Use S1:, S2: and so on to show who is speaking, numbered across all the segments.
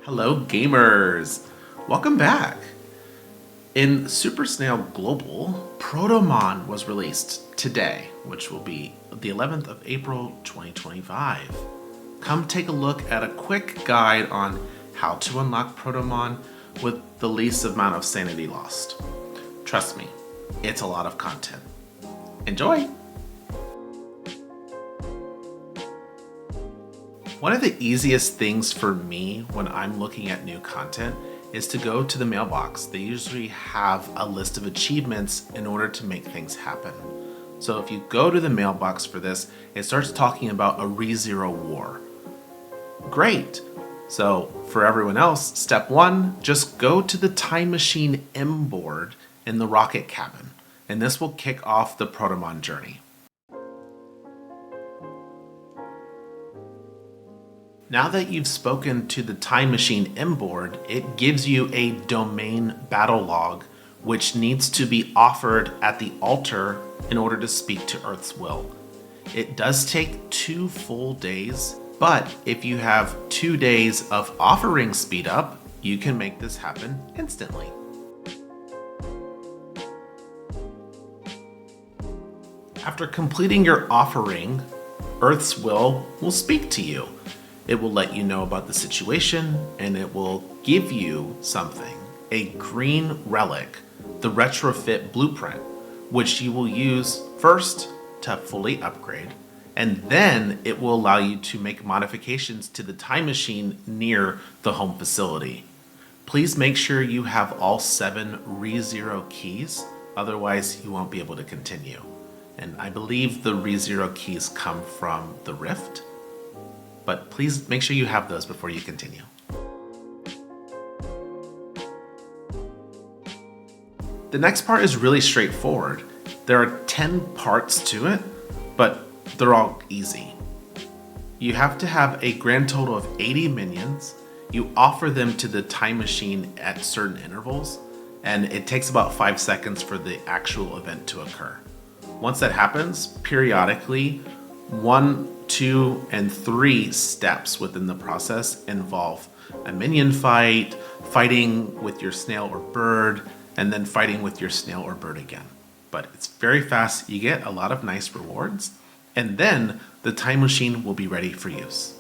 S1: Hello gamers! Welcome back! In Super Snail Global, Protomon was released today, which will be the 11th of April 2025. Come take a look at a quick guide on how to unlock Protomon with the least amount of sanity lost. Trust me, it's a lot of content. Enjoy! One of the easiest things for me when I'm looking at new content is to go to the mailbox. They usually have a list of achievements in order to make things happen. So if you go to the mailbox for this, it starts talking about a Rezero war. Great! So for everyone else, step one, just go to the time machine Mboard in the rocket cabin, and this will kick off the Protomon journey. Now that you've spoken to the time machine Mboard, it gives you a domain Battlelog, which needs to be offered at the altar in order to speak to Earth's will. It does take 2 full days, but if you have 2 days of offering speed up, you can make this happen instantly. After completing your offering, Earth's will speak to you. It will let you know about the situation, and it will give you something, a green relic, the Retrofit blueprint, which you will use first to fully upgrade, and then it will allow you to make modifications to the time machine near the home facility. Please make sure you have all 7 Rezero keys, otherwise you won't be able to continue. And I believe the Rezero keys come from the Rift, but please make sure you have those before you continue. The next part is really straightforward. There are 10 parts to it, but they're all easy. You have to have a grand total of 80 minions. You offer them to the time machine at certain intervals, and it takes about 5 seconds for the actual event to occur. Once that happens, periodically, 1, 2, and 3 steps within the process involve a minion fight, fighting with your snail or bird, and then fighting with your snail or bird again. But it's very fast, you get a lot of nice rewards, and then the time machine will be ready for use.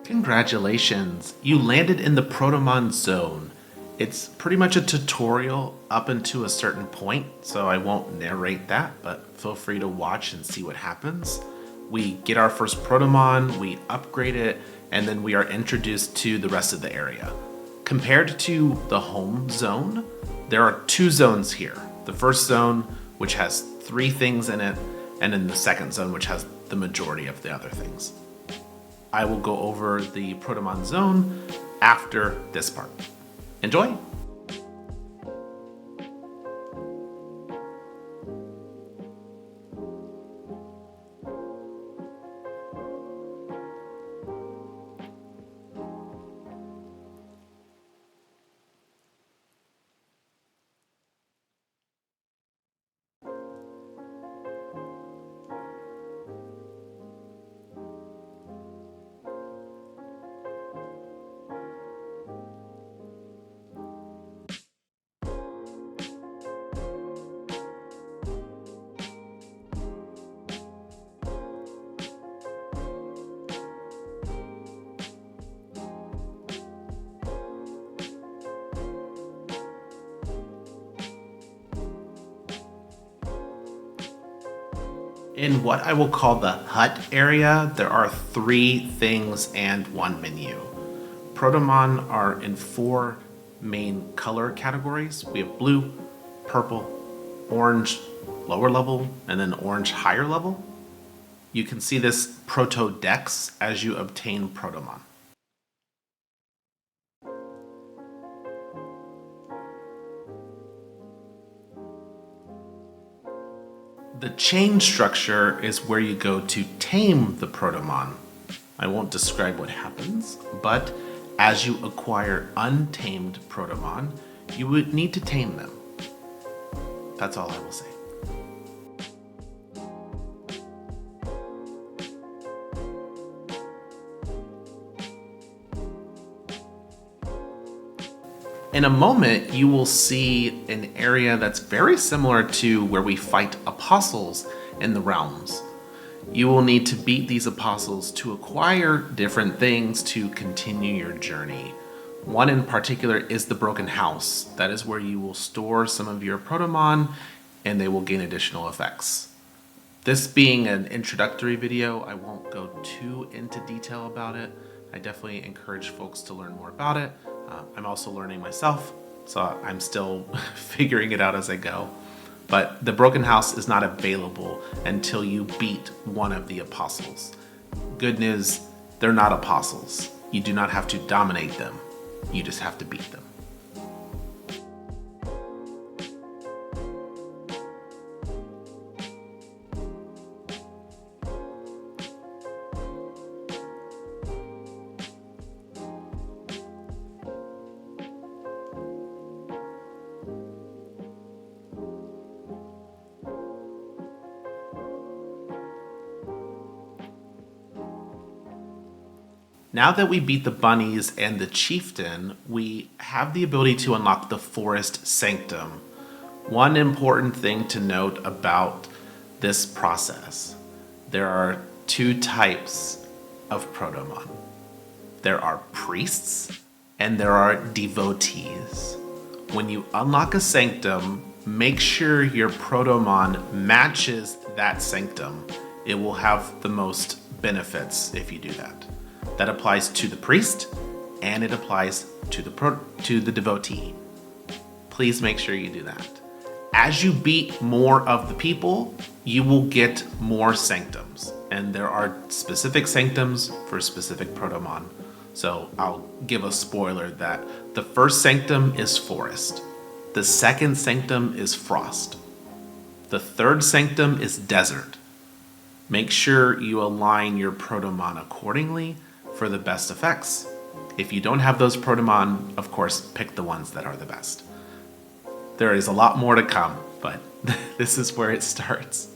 S1: Congratulations, you landed in the Protomon zone. It's pretty much a tutorial up until a certain point, so I won't narrate that, but feel free to watch and see what happens. We get our first Protomon, we upgrade it, and then we are introduced to the rest of the area. Compared to the home zone, there are 2 zones here. The first zone, which has 3 things in it, and then the second zone, which has the majority of the other things. I will go over the Protomon zone after this part. Enjoy! In what I will call the hut area, there are 3 things and 1 menu. Protomon are in 4 main color categories. We have blue, purple, orange lower level, and then orange higher level. You can see this proto dex as you obtain Protomon. The chain structure is where you go to tame the Protomon. I won't describe what happens, but as you acquire untamed Protomon, you would need to tame them. That's all I will say. In a moment, you will see an area that's very similar to where we fight apostles in the realms. You will need to beat these apostles to acquire different things to continue your journey. One in particular is the Broken House. That is where you will store some of your Protomon and they will gain additional effects. This being an introductory video, I won't go too into detail about it. I definitely encourage folks to learn more about it. I'm also learning myself, so I'm still figuring it out as I go. But the Broken House is not available until you beat one of the apostles. Good news, they're not apostles. You do not have to dominate them. You just have to beat them. Now that we beat the bunnies and the chieftain, we have the ability to unlock the forest sanctum. One important thing to note about this process, there are 2 types of Protomon. There are priests and there are devotees. When you unlock a sanctum, make sure your Protomon matches that sanctum. It will have the most benefits if you do that. That applies to the priest, and it applies to the devotee. Please make sure you do that. As you beat more of the people, you will get more sanctums, and there are specific sanctums for specific Protomon. So I'll give a spoiler that the first sanctum is forest. The second sanctum is frost. The third sanctum is desert. Make sure you align your Protomon accordingly for the best effects. If you don't have those Protomon, of course, pick the ones that are the best. There is a lot more to come, but this is where it starts.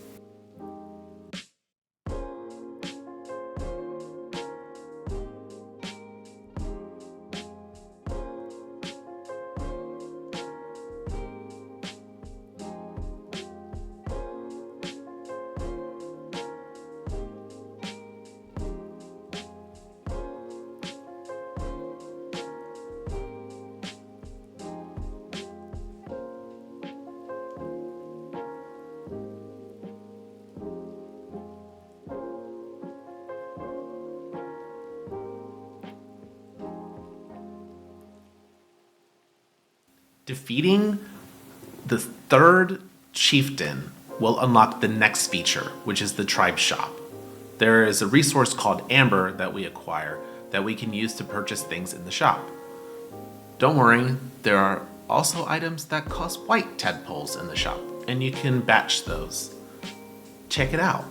S1: Defeating the 3rd chieftain will unlock the next feature, which is the tribe shop. There is a resource called Amber that we acquire that we can use to purchase things in the shop. Don't worry, there are also items that cost white tadpoles in the shop, and you can batch those. Check it out.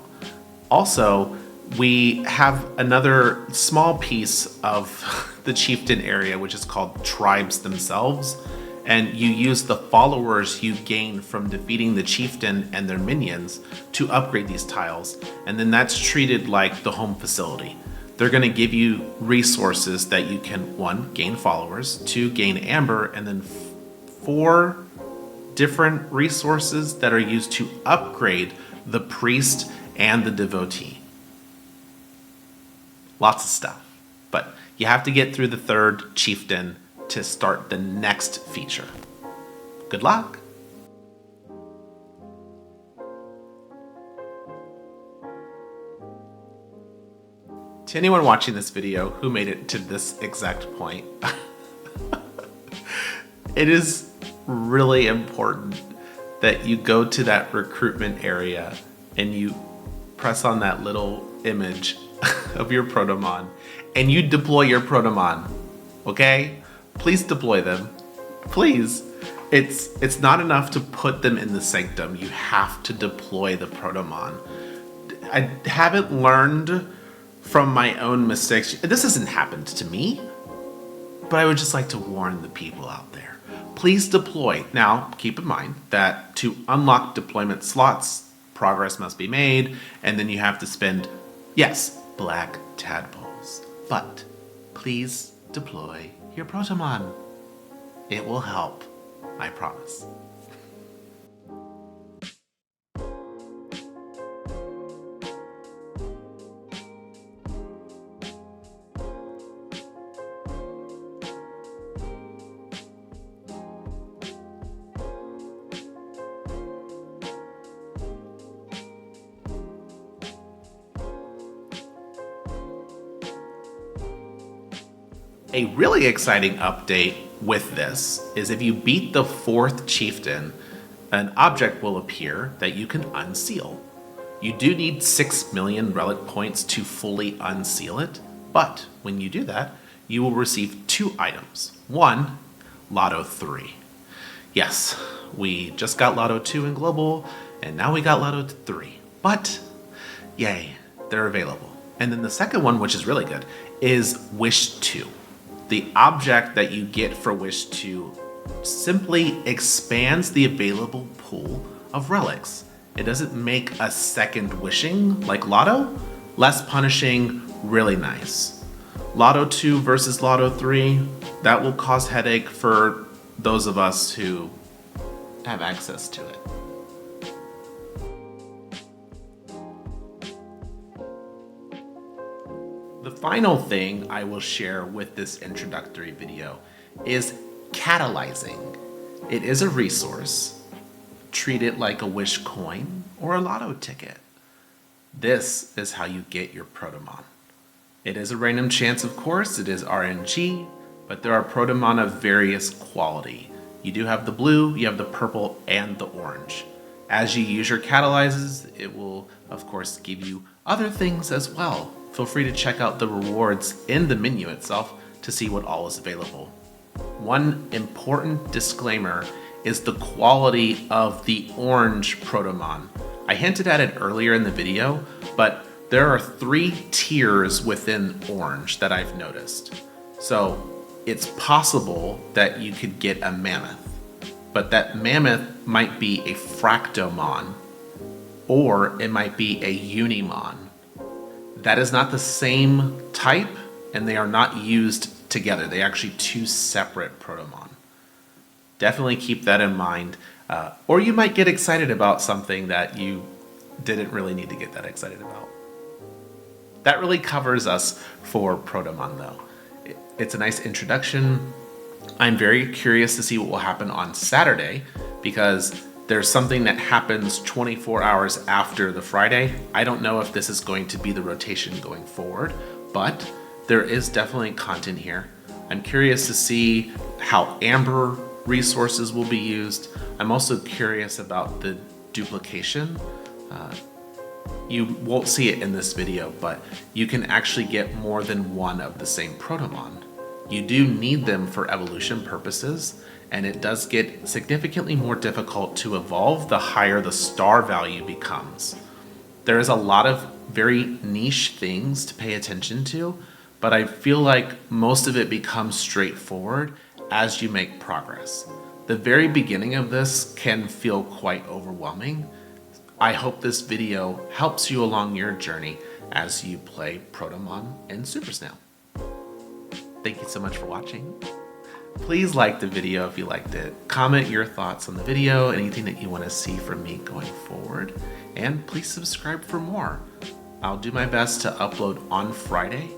S1: Also, we have another small piece of the chieftain area, which is called tribes themselves. And you use the followers you gain from defeating the chieftain and their minions to upgrade these tiles. And then that's treated like the home facility. They're going to give you resources that you can, 1, gain followers, 2, gain amber, and then 4 different resources that are used to upgrade the priest and the devotee. Lots of stuff. But you have to get through the 3rd chieftain to start the next feature. Good luck! To anyone watching this video who made it to this exact point, it is really important that you go to that recruitment area and you press on that little image of your Protomon and you deploy your Protomon, okay? Please deploy them, please. It's not enough to put them in the Sanctum. You have to deploy the Protomon. I haven't learned from my own mistakes. This hasn't happened to me, but I would just like to warn the people out there. Please deploy. Now, keep in mind that to unlock deployment slots, progress must be made, and then you have to spend, yes, black tadpoles. But please deploy your Protomon. It will help, I promise. A really exciting update with this is if you beat the 4th chieftain, an object will appear that you can unseal. You do need 6 million relic points to fully unseal it, but when you do that, you will receive 2 items. 1, Lotto 3. Yes, we just got Lotto 2 in Global, and now we got Lotto 3. But, yay, they're available. And then the second one, which is really good, is Wish 2. The object that you get for Wish 2 simply expands the available pool of relics. It doesn't make a second wishing like Lotto. Less punishing, really nice. Lotto 2 versus Lotto 3, that will cause headache for those of us who have access to it. The final thing I will share with this introductory video is catalyzing. It is a resource. Treat it like a Wish coin or a Lotto ticket. This is how you get your Protomon. It is a random chance, of course. It is RNG, but there are Protomon of various quality. You do have the blue, you have the purple, and the orange. As you use your catalyzes, it will, of course, give you other things as well. Feel free to check out the rewards in the menu itself to see what all is available. One important disclaimer is the quality of the orange Protomon. I hinted at it earlier in the video, but there are 3 tiers within orange that I've noticed. So it's possible that you could get a mammoth, but that mammoth might be a Fractomon, or it might be a Unimon. That is not the same type, and they are not used together. They're actually 2 separate Protomon. Definitely keep that in mind, or you might get excited about something that you didn't really need to get that excited about. That really covers us for Protomon, though. It's a nice introduction. I'm very curious to see what will happen on Saturday, because there's something that happens 24 hours after the Friday. I don't know if this is going to be the rotation going forward, but there is definitely content here. I'm curious to see how Amber resources will be used. I'm also curious about the duplication. You won't see it in this video, but you can actually get more than one of the same Protomon. You do need them for evolution purposes, and it does get significantly more difficult to evolve the higher the star value becomes. There is a lot of very niche things to pay attention to, but I feel like most of it becomes straightforward as you make progress. The very beginning of this can feel quite overwhelming. I hope this video helps you along your journey as you play Protomon and Super Snail. Thank you so much for watching. Please like the video if you liked it. Comment your thoughts on the video, anything that you want to see from me going forward, and please subscribe for more. I'll do my best to upload on Friday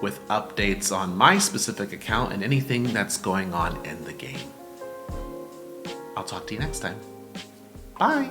S1: with updates on my specific account and anything that's going on in the game. I'll talk to you next time. Bye!